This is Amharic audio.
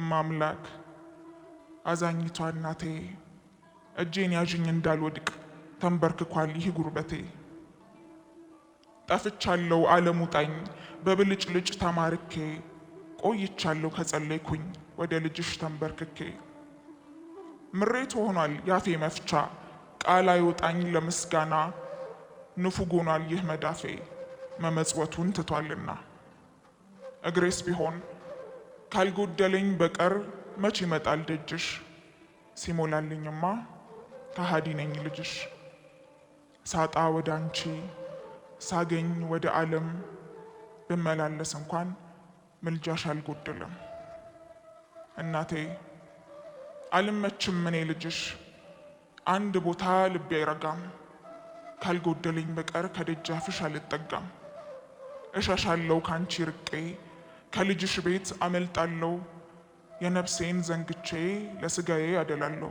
እማምላክ አዛኝቷ እናቴ እጄን ያዥኝ እንዳልወድቅ ተንበርክኳል ይህ ጉርበቴ። ጠፍቻለሁ ዓለም ውጣኝ በብልጭልጭ ተማርኬ ቆይቻለሁ ከጸለይኩኝ ወደ ልጅሽ ተንበርክኬ። ምሬት ሆኗል ያፌ መፍቻ ቃል አይወጣኝ ለምስጋና ንፉግ ሆኗል ይህ መዳፌ መመጽወቱን ትቷልና። እግሬስ ቢሆን ካልጎደለኝ በቀር መች ይመጣል ደጅሽ ሲሞላልኝማ ከሃዲ ነኝ ልጅሽ። ሳጣ ወደ አንቺ ሳገኝ ወደ ዓለም ብመላለስ እንኳን ምልጃሽ አልጎደለም። እናቴ አልመችም እኔ ልጅሽ አንድ ቦታ ልቤ አይረጋም ካልጎደለኝ በቀር ከደጃፍሽ አልጠጋም። እሸሻለሁ ካንቺ ርቄ ከልጅሽ ቤት አመልጣለሁ የነፍሴን ዘንግቼ ለስጋዬ አደላለሁ።